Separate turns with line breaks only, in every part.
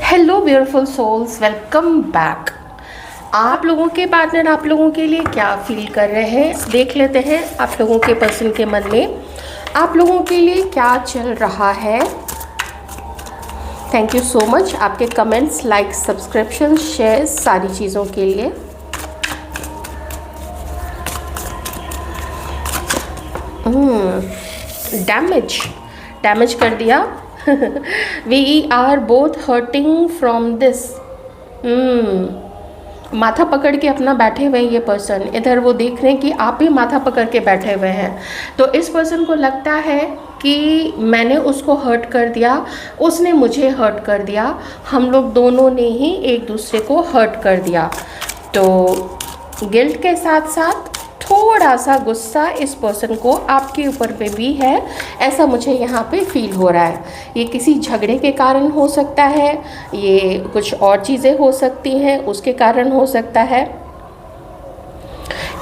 Hello beautiful souls, welcome back. आप लोगों के पार्टनर आप लोगों के लिए क्या फील कर रहे हैं, देख लेते हैं। आप लोगों के पर्सन के मन में आप लोगों के लिए क्या चल रहा है। थैंक यू सो मच आपके कमेंट्स, लाइक, सब्सक्रिप्शन, शेयर सारी चीज़ों के लिए। डैमेज कर दिया। We are both hurting from this. माथा पकड़ के अपना बैठे हुए ये पर्सन, इधर वो देख रहे हैं कि आप भी माथा पकड़ के बैठे हुए हैं। तो इस पर्सन को लगता है कि मैंने उसको हर्ट कर दिया, उसने मुझे हर्ट कर दिया, हम लोग दोनों ने ही एक दूसरे को हर्ट कर दिया। तो गिल्ट के साथ साथ थोड़ा सा गुस्सा इस पर्सन को आपके ऊपर पे भी है, ऐसा मुझे यहाँ पे फील हो रहा है। ये किसी झगड़े के कारण हो सकता है, ये कुछ और चीज़ें हो सकती हैं उसके कारण हो सकता है।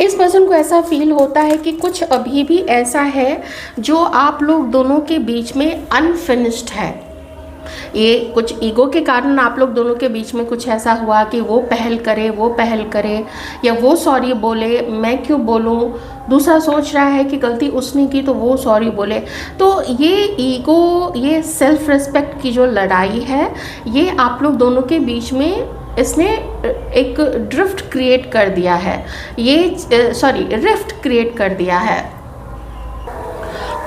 इस पर्सन को ऐसा फील होता है कि कुछ अभी भी ऐसा है जो आप लोग दोनों के बीच में अनफिनिश्ड है। ये कुछ ईगो के कारण आप लोग दोनों के बीच में कुछ ऐसा हुआ कि वो पहल करे या वो सॉरी बोले, मैं क्यों बोलूँ। दूसरा सोच रहा है कि गलती उसने की तो वो सॉरी बोले। तो ये ईगो, ये सेल्फ रिस्पेक्ट की जो लड़ाई है, ये आप लोग दोनों के बीच में इसने एक ड्रिफ्ट क्रिएट कर दिया है, रिफ्ट क्रिएट कर दिया है।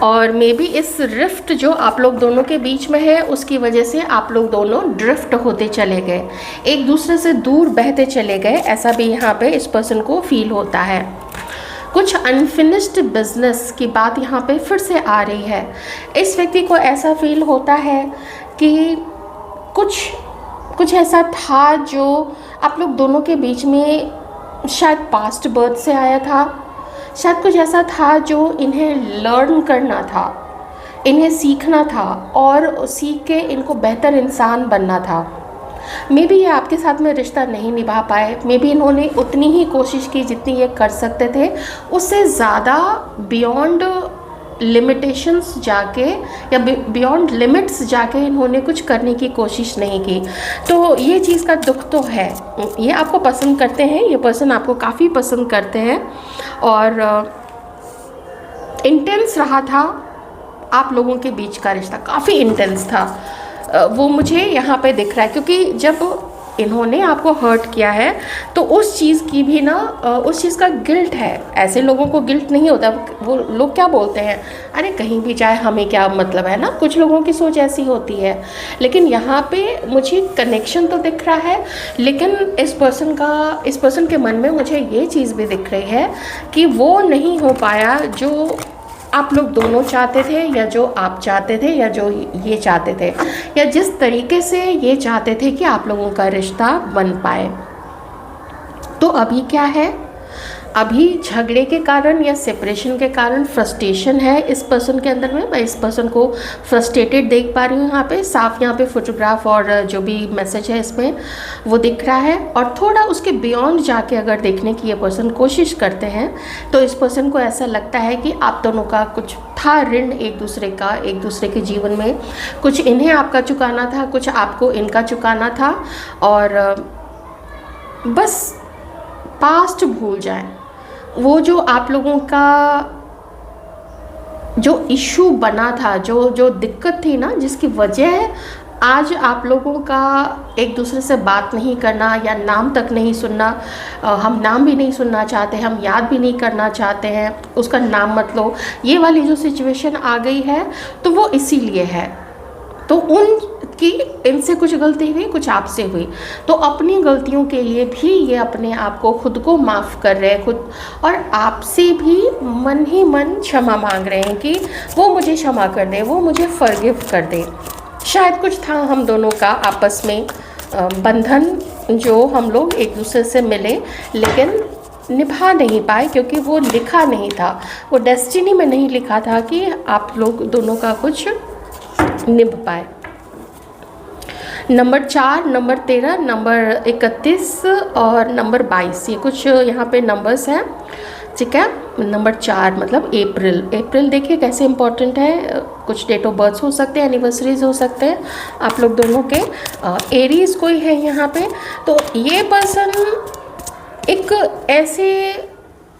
और मे बी इस रिफ्ट जो आप लोग दोनों के बीच में है, उसकी वजह से आप लोग दोनों ड्रिफ्ट होते चले गए, एक दूसरे से दूर बहते चले गए, ऐसा भी यहाँ पे इस पर्सन को फील होता है। कुछ अनफिनिश्ड बिजनेस की बात यहाँ पे फिर से आ रही है। इस व्यक्ति को ऐसा फील होता है कि कुछ ऐसा था जो आप लोग दोनों के बीच में शायद पास्ट बर्थ से आया था, शायद कुछ ऐसा था जो इन्हें लर्न करना था, इन्हें सीखना था और सीख के इनको बेहतर इंसान बनना था। मे बी ये आपके साथ में रिश्ता नहीं निभा पाए, मे बी इन्होंने उतनी ही कोशिश की जितनी ये कर सकते थे, उससे ज़्यादा बियॉन्ड लिमिटेशंस जाके या बियॉन्ड लिमिट्स जाके इन्होंने कुछ करने की कोशिश नहीं की। तो ये चीज़ का दुख तो है। ये आपको पसंद करते हैं, ये पर्सन आपको काफ़ी पसंद करते हैं और इंटेंस रहा था आप लोगों के बीच का रिश्ता, काफ़ी इंटेंस था। वो मुझे यहाँ पे दिख रहा है क्योंकि जब इन्होंने आपको हर्ट किया है तो उस चीज़ की भी ना, उस चीज़ का गिल्ट है। ऐसे लोगों को गिल्ट नहीं होता, वो लोग क्या बोलते हैं, अरे कहीं भी जाए हमें क्या मतलब है ना, कुछ लोगों की सोच ऐसी होती है। लेकिन यहाँ पे मुझे कनेक्शन तो दिख रहा है, लेकिन इस पर्सन के मन में मुझे ये चीज़ भी दिख रही है कि वो नहीं हो पाया जो आप लोग दोनों चाहते थे, या जो आप चाहते थे, या जो ये चाहते थे, या जिस तरीके से ये चाहते थे कि आप लोगों का रिश्ता बन पाए। तो अभी क्या है, अभी झगड़े के कारण या सेपरेशन के कारण फ्रस्ट्रेशन है इस पर्सन के अंदर में। मैं इस पर्सन को फ्रस्ट्रेटेड देख पा रही हूँ यहाँ पे, साफ यहाँ पे फोटोग्राफ और जो भी मैसेज है इसमें वो दिख रहा है। और थोड़ा उसके बियॉन्ड जाके अगर देखने की ये पर्सन कोशिश करते हैं तो इस पर्सन को ऐसा लगता है कि आप दोनों का कुछ था ऋण एक दूसरे के जीवन में, कुछ इन्हें आपका चुकाना था, कुछ आपको इनका चुकाना था। और बस पास्ट भूल जाए, वो जो आप लोगों का जो इशू बना था, जो दिक्कत थी ना, जिसकी वजह आज आप लोगों का एक दूसरे से बात नहीं करना या नाम तक नहीं सुनना, हम नाम भी नहीं सुनना चाहते, हम याद भी नहीं करना चाहते हैं, उसका नाम मत लो, ये वाली जो सिचुएशन आ गई है तो वो इसीलिए है। तो उनकी इनसे कुछ गलती हुई, कुछ आपसे हुई, तो अपनी गलतियों के लिए भी ये अपने आप को, खुद को माफ़ कर रहे हैं, खुद और आपसे भी मन ही मन क्षमा मांग रहे हैं कि वो मुझे क्षमा कर दे, वो मुझे फॉरगिव कर दे। शायद कुछ था हम दोनों का आपस में बंधन, जो हम लोग एक दूसरे से मिले लेकिन निभा नहीं पाए, क्योंकि वो लिखा नहीं था, वो डेस्टिनी में नहीं लिखा था कि आप लोग दोनों का कुछ निभ पाए। नंबर 4, नंबर 13, नंबर 31 और नंबर 22, ये कुछ यहाँ पे नंबर्स हैं, ठीक है। नंबर 4 मतलब अप्रैल देखिए कैसे इम्पोर्टेंट है। कुछ डेट ऑफ बर्थ हो सकते हैं, एनिवर्सरीज हो सकते हैं आप लोग दोनों के। एरीज कोई है यहाँ पे, तो ये पर्सन एक ऐसे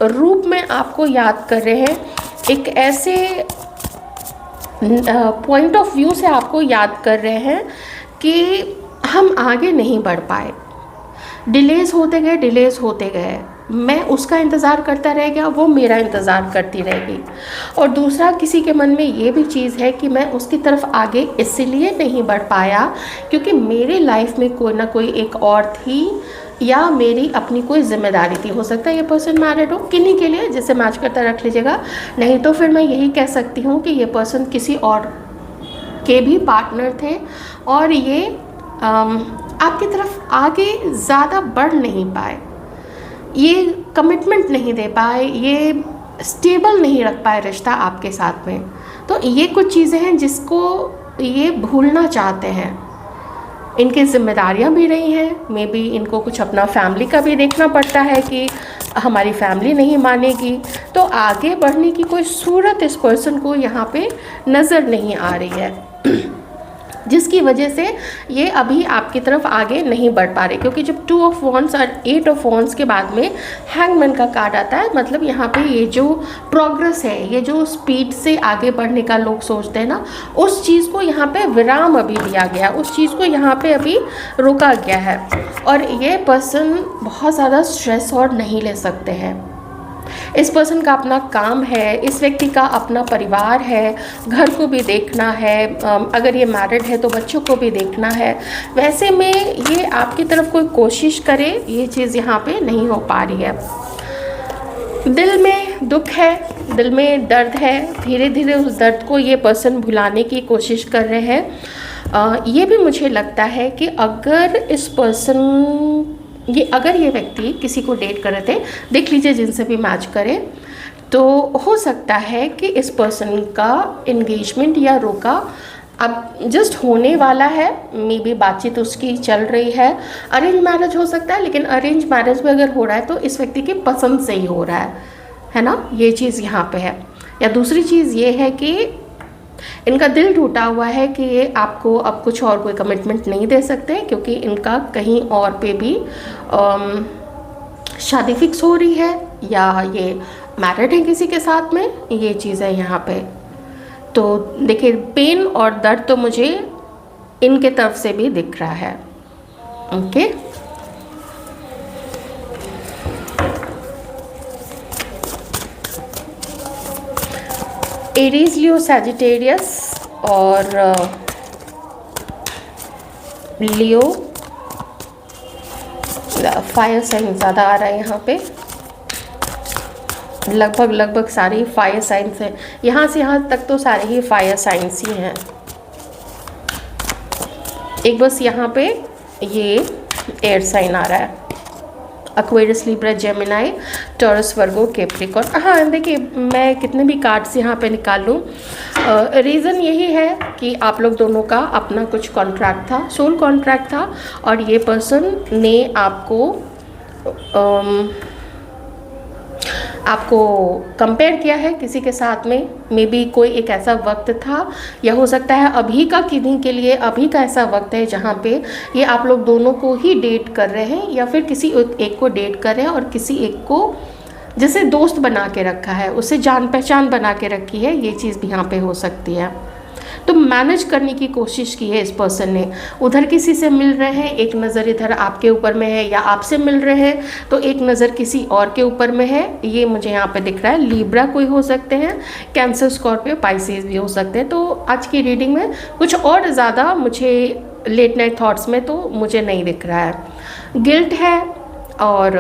रूप में आपको याद कर रहे हैं, एक ऐसे पॉइंट ऑफ व्यू से आपको याद कर रहे हैं कि हम आगे नहीं बढ़ पाए, डिलेज होते गए, मैं उसका इंतज़ार करता रह गया, वो मेरा इंतज़ार करती रहेगी। और दूसरा, किसी के मन में ये भी चीज़ है कि मैं उसकी तरफ आगे इसलिए नहीं बढ़ पाया क्योंकि मेरी लाइफ में कोई ना कोई एक और थी, या मेरी अपनी कोई जिम्मेदारी थी। हो सकता है ये पर्सन मैरिड हो, किन्हीं के लिए जैसे मैच करता रख लीजिएगा। नहीं तो फिर मैं यही कह सकती हूँ कि ये पर्सन किसी और के भी पार्टनर थे और ये आपकी तरफ आगे ज़्यादा बढ़ नहीं पाए, ये कमिटमेंट नहीं दे पाए, ये स्टेबल नहीं रख पाए रिश्ता आपके साथ में। तो ये कुछ चीज़ें हैं जिसको ये भूलना चाहते हैं। इनकी जिम्मेदारियां भी रही हैं, मे बी इनको कुछ अपना फैमिली का भी देखना पड़ता है कि हमारी फैमिली नहीं मानेगी, तो आगे बढ़ने की कोई सूरत इस पर्सन को यहाँ पे नज़र नहीं आ रही है जिसकी वजह से ये अभी आपकी तरफ आगे नहीं बढ़ पा रहे। क्योंकि जब 2 ऑफ वॉन्ड्स और 8 ऑफ वॉन्ड्स के बाद में हैंगमैन का कार्ड आता है, मतलब यहाँ पे ये जो प्रोग्रेस है, ये जो स्पीड से आगे बढ़ने का लोग सोचते हैं ना, उस चीज़ को यहाँ पे विराम अभी दिया गया, उस चीज़ को यहाँ पे अभी रोका गया है। और ये पर्सन बहुत ज़्यादा स्ट्रेस और नहीं ले सकते हैं। इस पर्सन का अपना काम है, इस व्यक्ति का अपना परिवार है, घर को भी देखना है, अगर ये मैरिड है तो बच्चों को भी देखना है। वैसे में ये आपकी तरफ कोई कोशिश करे, ये चीज़ यहाँ पे नहीं हो पा रही है। दिल में दुख है, दिल में दर्द है, धीरे धीरे उस दर्द को ये पर्सन भुलाने की कोशिश कर रहे हैं। ये भी मुझे लगता है कि अगर इस पर्सन अगर ये व्यक्ति किसी को डेट कर रहे थे, देख लीजिए जिनसे भी मैच करे, तो हो सकता है कि इस पर्सन का एंगेजमेंट या रोका अब जस्ट होने वाला है। मे बी बातचीत उसकी चल रही है, अरेंज मैरिज हो सकता है, लेकिन अरेंज मैरिज भी अगर हो रहा है तो इस व्यक्ति की पसंद से ही हो रहा है ना, ये चीज़ यहाँ पे है। या दूसरी चीज़ ये है कि इनका दिल टूटा हुआ है कि ये आपको अब कुछ और कोई कमिटमेंट नहीं दे सकते, क्योंकि इनका कहीं और पे भी शादी फिक्स हो रही है या ये मैरिड है किसी के साथ में, ये चीज़ है यहाँ पे। तो देखिए पेन और दर्द तो मुझे इनके तरफ से भी दिख रहा है। ओके, एरीज, लियो, सैजिटेरियस और लियो, फायर साइन ज़्यादा आ रहा है यहाँ पे। लगभग सारे फायर साइंस हैं, यहाँ से यहाँ तक तो सारे ही फायर साइंस ही हैं। एक बस यहाँ पे ये एयर साइन आ रहा है, एक्वेरियस, लिब्रा, जेमिनाई, टॉरस, वर्गो, कैप्रिकॉर्न। हाँ देखिए, मैं कितने भी कार्ड्स यहाँ पे निकाल लूँ, रीज़न यही है कि आप लोग दोनों का अपना कुछ कॉन्ट्रैक्ट था, सोल कॉन्ट्रैक्ट था, और ये पर्सन ने आपको कंपेयर किया है किसी के साथ में। मे बी कोई एक ऐसा वक्त था, या हो सकता है अभी का किन्हीं के लिए अभी का ऐसा वक्त है जहाँ पे ये आप लोग दोनों को ही डेट कर रहे हैं, या फिर किसी एक को डेट कर रहे हैं और किसी एक को जैसे दोस्त बना के रखा है, उससे जान पहचान बना के रखी है, ये चीज़ भी यहाँ पे हो सकती है। तो मैनेज करने की कोशिश की है इस पर्सन ने, उधर किसी से मिल रहे हैं, एक नज़र इधर आपके ऊपर में है, या आपसे मिल रहे हैं तो एक नज़र किसी और के ऊपर में है, ये मुझे यहाँ पे दिख रहा है। लिब्रा कोई हो सकते हैं, कैंसर, स्कॉर्पियो, पाइसेस भी हो सकते हैं। तो आज की रीडिंग में कुछ और ज़्यादा मुझे लेट नाइट थॉट्स में तो मुझे नहीं दिख रहा है। गिल्ट है और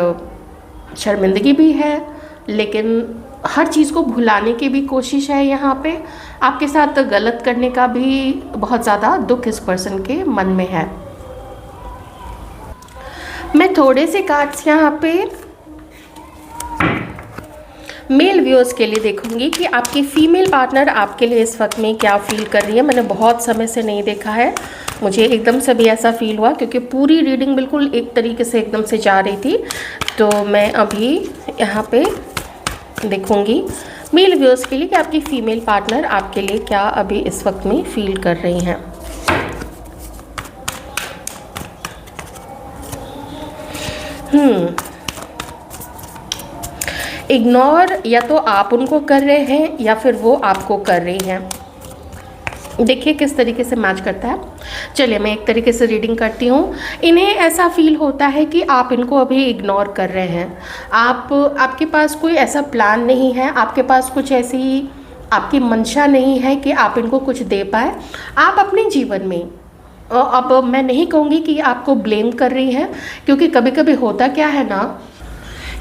शर्मिंदगी भी है, लेकिन हर चीज़ को भुलाने की भी कोशिश है यहाँ पे। आपके साथ गलत करने का भी बहुत ज़्यादा दुख इस पर्सन के मन में है। मैं थोड़े से कार्ड्स यहाँ पे मेल व्यूअर्स के लिए देखूंगी कि आपकी फीमेल पार्टनर आपके लिए इस वक्त में क्या फील कर रही है। मैंने बहुत समय से नहीं देखा है, मुझे एकदम से भी ऐसा फील हुआ क्योंकि पूरी रीडिंग बिल्कुल एक तरीके से एकदम से जा रही थी। तो मैं अभी यहाँ पे देखूंगी मेल व्यूअर्स के लिए कि आपकी फीमेल पार्टनर आपके लिए क्या अभी इस वक्त में फील कर रही हैं। इग्नोर या तो आप उनको कर रहे हैं या फिर वो आपको कर रही हैं। देखिए किस तरीके से मैच करता है। चलिए मैं एक तरीके से रीडिंग करती हूँ। इन्हें ऐसा फील होता है कि आप इनको अभी इग्नोर कर रहे हैं। आपके पास कोई ऐसा प्लान नहीं है, आपके पास कुछ ऐसी आपकी मंशा नहीं है कि आप इनको कुछ दे पाए। आप अपने जीवन में, अब मैं नहीं कहूँगी कि आपको ब्लेम कर रही हैं, क्योंकि कभी कभी होता क्या है ना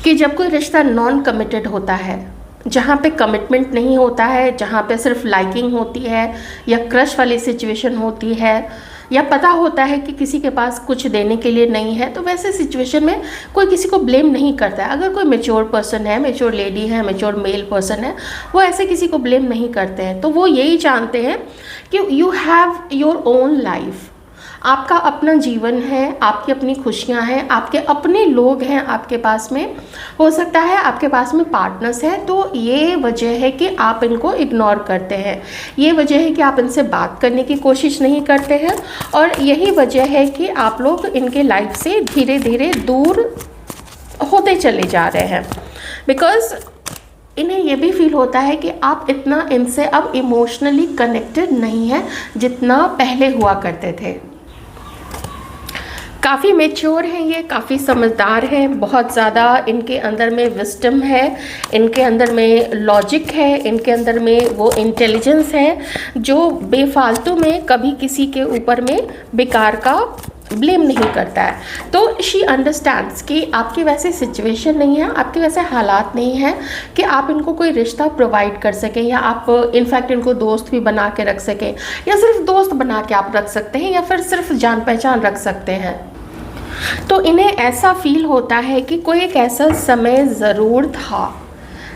कि जब कोई रिश्ता नॉन कमिटेड होता है, जहाँ पे कमिटमेंट नहीं होता है, जहाँ पे सिर्फ लाइकिंग होती है या क्रश वाली सिचुएशन होती है, या पता होता है कि किसी के पास कुछ देने के लिए नहीं है, तो वैसे सिचुएशन में कोई किसी को ब्लेम नहीं करता है। अगर कोई मैच्योर पर्सन है, मैच्योर लेडी है, मैच्योर मेल पर्सन है, वो ऐसे किसी को ब्लेम नहीं करते हैं। तो वो यही जानते हैं कि you have your own life, आपका अपना जीवन है, आपकी अपनी खुशियां हैं, आपके अपने लोग हैं आपके पास में, हो सकता है आपके पास में पार्टनर्स हैं। तो ये वजह है कि आप इनको इग्नोर करते हैं, ये वजह है कि आप इनसे बात करने की कोशिश नहीं करते हैं, और यही वजह है कि आप लोग इनके लाइफ से धीरे धीरे दूर होते चले जा रहे हैं। बिकॉज इन्हें ये भी फील होता है कि आप इतना इनसे अब इमोशनली कनेक्टेड नहीं हैं जितना पहले हुआ करते थे। काफ़ी मैच्योर हैं ये, काफ़ी समझदार हैं, बहुत ज़्यादा इनके अंदर में विस्डम है, इनके अंदर में लॉजिक है, इनके अंदर में वो इंटेलिजेंस है जो बेफालतू में कभी किसी के ऊपर में बेकार का ब्लेम नहीं करता है। तो शी अंडरस्टैंड्स कि आपकी वैसे सिचुएशन नहीं है, आपके वैसे हालात नहीं हैं कि आप इनको कोई रिश्ता प्रोवाइड कर सकें, या आप इनफैक्ट इनको दोस्त भी बना के रख सकें, या सिर्फ दोस्त बना के आप रख सकते हैं, या फिर सिर्फ जान पहचान रख सकते हैं। तो इन्हें ऐसा फील होता है कि कोई एक ऐसा समय ज़रूर था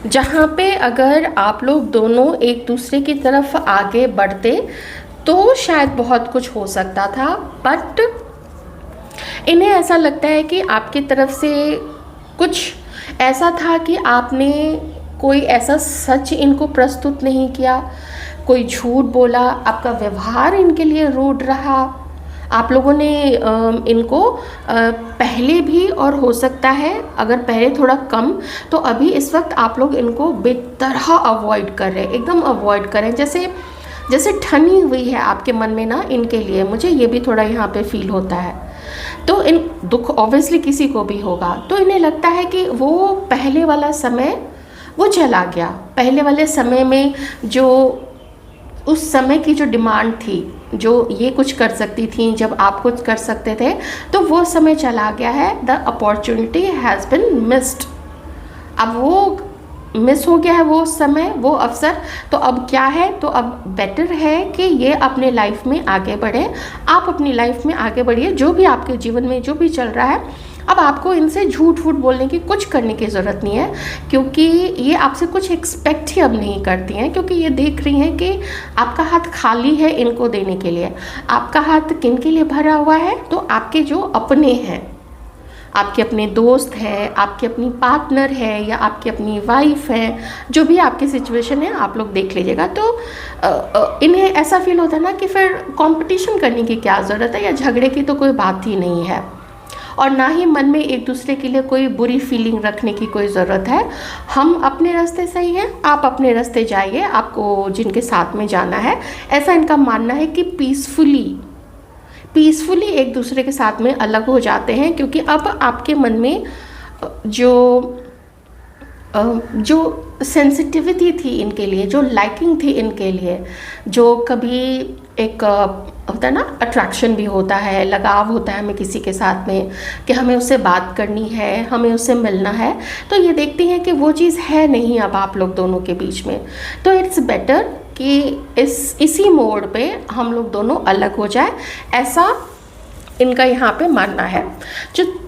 जहाँ पे अगर आप लोग दोनों एक दूसरे की तरफ आगे बढ़ते तो शायद बहुत कुछ हो सकता था। बट इन्हें ऐसा लगता है कि आपकी तरफ से कुछ ऐसा था कि आपने कोई ऐसा सच इनको प्रस्तुत नहीं किया, कोई झूठ बोला, आपका व्यवहार इनके लिए रूड रहा, आप लोगों ने इनको पहले भी, और हो सकता है अगर पहले थोड़ा कम, तो अभी इस वक्त आप लोग इनको बेतरह अवॉइड कर रहे हैं, एकदम अवॉइड करें, जैसे ठनी हुई है आपके मन में ना इनके लिए। मुझे ये भी थोड़ा यहाँ पे फील होता है। तो इन दुख ऑब्वियसली किसी को भी होगा, तो इन्हें लगता है कि वो पहले वाला समय वो चला गया। पहले वाले समय में जो उस समय की जो डिमांड थी, जो ये कुछ कर सकती थी, जब आप कुछ कर सकते थे, तो वो समय चला गया है। The opportunity has been missed. अब वो मिस हो गया है वो समय, वो अवसर। तो अब क्या है, तो अब बेटर है कि ये अपने लाइफ में आगे बढ़े, आप अपनी लाइफ में आगे बढ़िए। जो भी आपके जीवन में जो भी चल रहा है, अब आपको इनसे झूठ फूट बोलने की, कुछ करने की ज़रूरत नहीं है, क्योंकि ये आपसे कुछ एक्सपेक्ट ही अब नहीं करती हैं, क्योंकि ये देख रही हैं कि आपका हाथ खाली है इनको देने के लिए। आपका हाथ किन के लिए भरा हुआ है, तो आपके जो अपने हैं, आपके अपने दोस्त हैं, आपके अपनी पार्टनर है, या आपकी अपनी वाइफ है, जो भी आपकी सिचुएशन है आप लोग देख लीजिएगा। तो इन्हें ऐसा फील होता है ना कि फिर कंपटीशन करने की क्या ज़रूरत है, या झगड़े की तो कोई बात ही नहीं है, और ना ही मन में एक दूसरे के लिए कोई बुरी फीलिंग रखने की कोई ज़रूरत है। हम अपने रास्ते सही हैं, आप अपने रास्ते जाइए, आपको जिनके साथ में जाना है। ऐसा इनका मानना है कि पीसफुली एक दूसरे के साथ में अलग हो जाते हैं, क्योंकि अब आपके मन में जो सेंसिटिविटी थी इनके लिए, जो लाइकिंग थी इनके लिए, जो कभी एक होता है ना, अट्रैक्शन भी होता है, लगाव होता है हमें किसी के साथ में, कि हमें उससे बात करनी है, हमें उससे मिलना है, तो ये देखती हैं कि वो चीज़ है नहीं अब आप लोग दोनों के बीच में। तो इट्स बेटर कि इसी मोड़ पे हम लोग दोनों अलग हो जाए, ऐसा इनका यहाँ पे मानना है।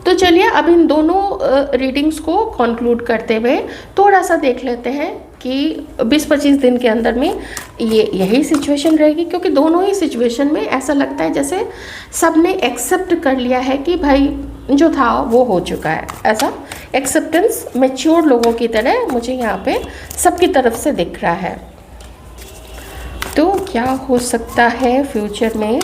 तो चलिए अब इन दोनों रीडिंग्स को कंक्लूड करते हुए थोड़ा सा देख लेते हैं कि 20-25 दिन के अंदर में यही सिचुएशन रहेगी, क्योंकि दोनों ही सिचुएशन में ऐसा लगता है जैसे सब ने एक्सेप्ट कर लिया है कि भाई जो था वो हो चुका है, ऐसा एक्सेप्टेंस मैच्योर लोगों की तरह मुझे यहाँ पे सबकी तरफ से दिख रहा है। तो क्या हो सकता है फ्यूचर में?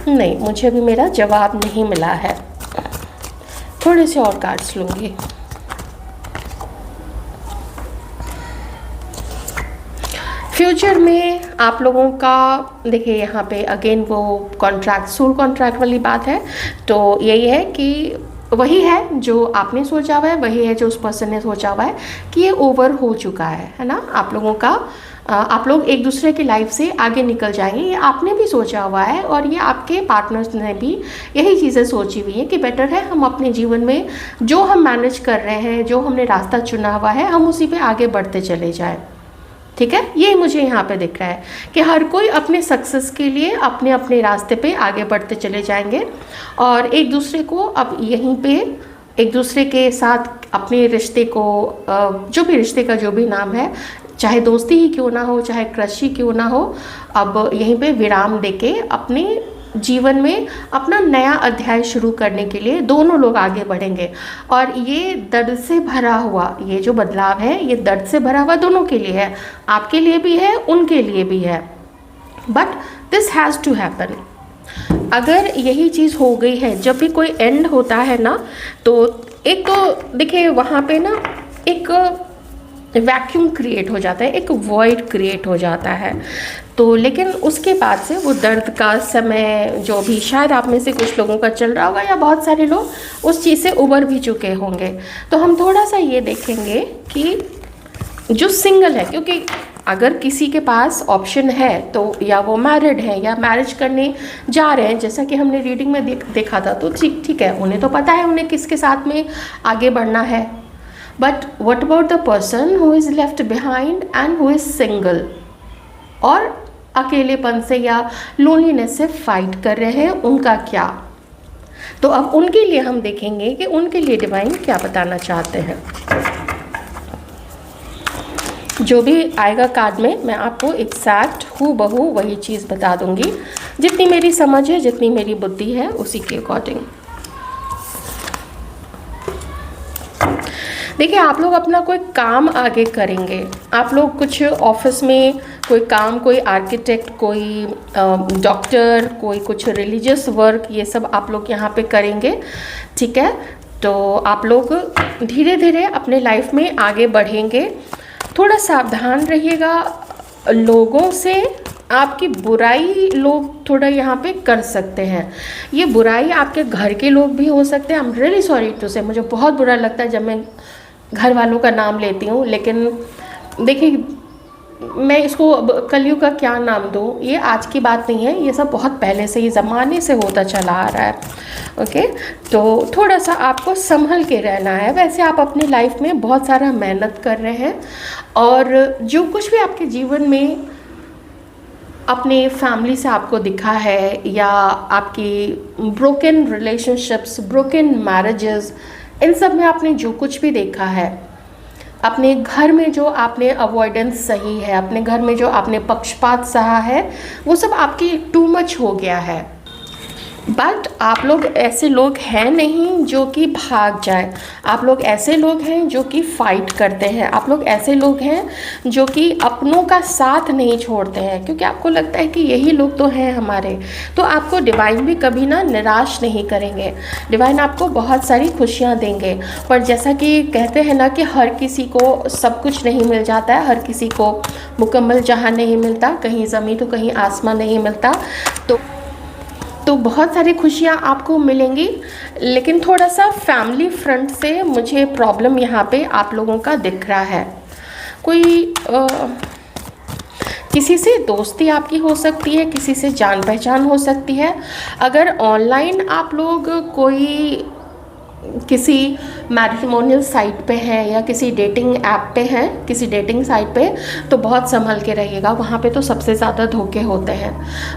नहीं, मुझे अभी मेरा जवाब नहीं मिला है, थोड़े से और कार्ड्स लूँगी। फ्यूचर में आप लोगों का देखिए यहाँ पे अगेन वो कॉन्ट्रैक्ट, सोल कॉन्ट्रैक्ट वाली बात है। तो यही है कि वही है जो आपने सोचा हुआ है, वही है जो उस पर्सन ने सोचा हुआ है कि ये ओवर हो चुका है ना। आप लोगों का आप लोग एक दूसरे की लाइफ से आगे निकल जाएंगे, ये आपने भी सोचा हुआ है और ये आपके पार्टनर्स ने भी यही चीज़ें सोची हुई हैं कि बेटर है हम अपने जीवन में जो हम मैनेज कर रहे हैं, जो हमने रास्ता चुना हुआ है, हम उसी पे आगे बढ़ते चले जाएं। ठीक है, ये मुझे यहाँ पे दिख रहा है कि हर कोई अपने सक्सेस के लिए अपने अपने रास्ते पे आगे बढ़ते चले जाएंगे और एक दूसरे को अब यहीं पे एक दूसरे के साथ अपने रिश्ते को, जो भी रिश्ते का जो भी नाम है, चाहे दोस्ती ही क्यों ना हो, चाहे क्रश ही क्यों ना हो, अब यहीं पे विराम देके अपने जीवन में अपना नया अध्याय शुरू करने के लिए दोनों लोग आगे बढ़ेंगे। और ये दर्द से भरा हुआ ये जो बदलाव है, ये दर्द से भरा हुआ दोनों के लिए है, आपके लिए भी है, उनके लिए भी है। But this has to happen. अगर यही चीज़ हो गई है, जब भी कोई एंड होता है ना, तो एक तो देखिए वहाँ पे ना एक वैक्यूम क्रिएट हो जाता है, एक वॉइड क्रिएट हो जाता है। तो लेकिन उसके बाद से वो दर्द का समय जो भी शायद आप में से कुछ लोगों का चल रहा होगा या बहुत सारे लोग उस चीज़ से उबर भी चुके होंगे। तो हम थोड़ा सा ये देखेंगे कि जो सिंगल है, क्योंकि अगर किसी के पास ऑप्शन है तो या वो मैरिड है या मैरिज करने जा रहे हैं, जैसा कि हमने रीडिंग में देखा था, तो ठीक है, उन्हें तो पता है उन्हें किसके साथ में आगे बढ़ना है। But what about the person who is left behind and who is single और अकेलेपन से या लोनलीनेस से फाइट कर रहे हैं, उनका क्या? तो अब उनके लिए हम देखेंगे कि उनके लिए डिवाइन क्या बताना चाहते हैं। जो भी आएगा कार्ड में मैं आपको एग्जैक्ट हूबहू वही चीज़ बता दूंगी, जितनी मेरी समझ है, जितनी मेरी बुद्धि है, उसी के अकॉर्डिंग। देखिए, आप लोग अपना कोई काम आगे करेंगे, आप लोग कुछ ऑफिस में कोई काम, कोई आर्किटेक्ट, कोई डॉक्टर, कोई कुछ रिलीजियस वर्क, ये सब आप लोग यहाँ पे करेंगे। ठीक है, तो आप लोग धीरे धीरे अपने लाइफ में आगे बढ़ेंगे। थोड़ा सावधान रहिएगा लोगों से, आपकी बुराई लोग थोड़ा यहाँ पे कर सकते हैं। ये बुराई आपके घर के लोग भी हो सकते हैं। I am really sorry to say, मुझे बहुत बुरा लगता है जब मैं घर वालों का नाम लेती हूँ, लेकिन देखिए मैं इसको कलयुग का क्या नाम दूँ, ये आज की बात नहीं है, ये सब बहुत पहले से ही ज़माने से होता चला आ रहा है। ओके, तो थोड़ा सा आपको संभल के रहना है। वैसे आप अपनी लाइफ में बहुत सारा मेहनत कर रहे हैं और जो कुछ भी आपके जीवन में अपने फैमिली से आपको दिखा है या आपकी ब्रोकन रिलेशनशिप्स, ब्रोकन मैरिजेस, इन सब में आपने जो कुछ भी देखा है, अपने घर में जो आपने अवॉइडेंस सही है, अपने घर में जो आपने पक्षपात सहा है, वो सब आपकी टू मच हो गया है। बट आप लोग ऐसे लोग हैं नहीं जो कि भाग जाए, आप लोग ऐसे लोग हैं जो कि फाइट करते हैं, आप लोग ऐसे लोग हैं जो कि अपनों का साथ नहीं छोड़ते हैं, क्योंकि आपको लगता है कि यही लोग तो हैं हमारे। तो आपको डिवाइन भी कभी ना निराश नहीं करेंगे, डिवाइन आपको बहुत सारी खुशियाँ देंगे। पर जैसा कि कहते हैं ना कि हर किसी को सब कुछ नहीं मिल जाता है, हर किसी को मुकम्मल जहां नहीं मिलता, कहीं ज़मीन तो कहीं आसमान नहीं मिलता। तो बहुत सारी खुशियाँ आपको मिलेंगी, लेकिन थोड़ा सा फैमिली फ्रंट से मुझे प्रॉब्लम यहाँ पे आप लोगों का दिख रहा है। कोई किसी से दोस्ती आपकी हो सकती है, किसी से जान पहचान हो सकती है। अगर ऑनलाइन आप लोग कोई किसी मैट्रिमोनियल साइट पे हैं या किसी डेटिंग ऐप पे हैं, किसी डेटिंग साइट पे, तो बहुत संभल के रहिएगा। वहाँ पे तो सबसे ज़्यादा धोखे होते हैं।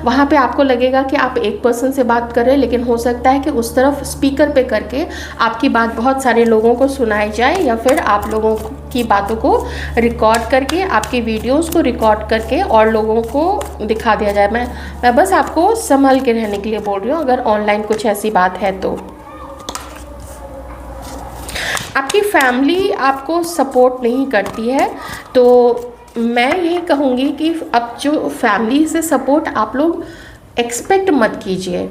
वहाँ पे आपको लगेगा कि आप एक पर्सन से बात कर रहे हैं, लेकिन हो सकता है कि उस तरफ स्पीकर पे करके आपकी बात बहुत सारे लोगों को सुनाई जाए या फिर आप लोगों की बातों को रिकॉर्ड करके, आपके वीडियोस को रिकॉर्ड करके और लोगों को दिखा दिया जाए। मैं बस आपको संभल के रहने के लिए बोल रही हूँ, अगर ऑनलाइन कुछ ऐसी बात है तो। आपकी फैमिली आपको सपोर्ट नहीं करती है, तो मैं यही कहूँगी कि अब जो फैमिली से सपोर्ट आप लोग एक्सपेक्ट मत कीजिए।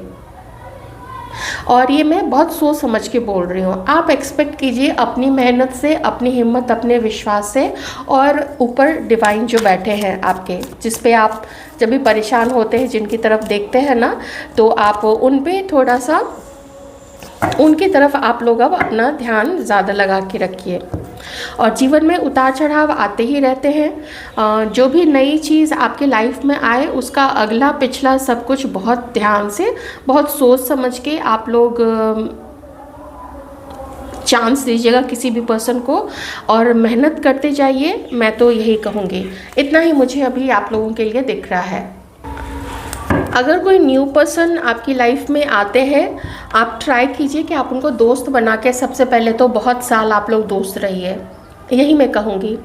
और ये मैं बहुत सोच समझ के बोल रही हूँ। आप एक्सपेक्ट कीजिए अपनी मेहनत से, अपनी हिम्मत, अपने विश्वास से, और ऊपर डिवाइन जो बैठे हैं आपके, जिस पे आप जब भी परेशान होते हैं, जिनकी तरफ देखते हैं ना, तो आप उन पे थोड़ा सा, उनकी तरफ आप लोग अब अपना ध्यान ज़्यादा लगा के रखिए। और जीवन में उतार चढ़ाव आते ही रहते हैं। जो भी नई चीज़ आपके लाइफ में आए, उसका अगला पिछला सब कुछ बहुत ध्यान से, बहुत सोच समझ के आप लोग चांस दीजिएगा किसी भी पर्सन को, और मेहनत करते जाइए। मैं तो यही कहूँगी। इतना ही मुझे अभी आप लोगों के लिए दिख रहा है। अगर कोई न्यू पर्सन आपकी लाइफ में आते हैं, आप ट्राई कीजिए कि आप उनको दोस्त बना के, सबसे पहले तो बहुत साल आप लोग दोस्त रहिए, यही मैं कहूँगी।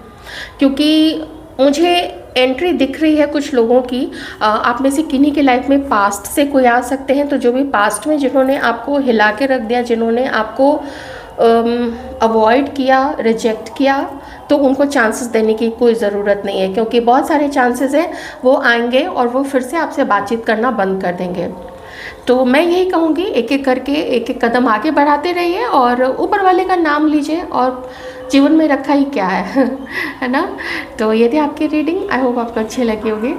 क्योंकि मुझे एंट्री दिख रही है कुछ लोगों की। आप में से किन्हीं के लाइफ में पास्ट से कोई आ सकते हैं, तो जो भी पास्ट में जिन्होंने आपको हिला के रख दिया, जिन्होंने आपको अवॉइड किया, रिजेक्ट किया, तो उनको चांसेस देने की कोई ज़रूरत नहीं है। क्योंकि बहुत सारे चांसेस हैं वो आएंगे और वो फिर से आपसे बातचीत करना बंद कर देंगे। तो मैं यही कहूँगी, एक एक करके एक एक कदम आगे बढ़ाते रहिए और ऊपर वाले का नाम लीजिए, और जीवन में रखा ही क्या है है ना। तो ये थी आपकी रीडिंग। आई होप आपको अच्छी लगी होगी।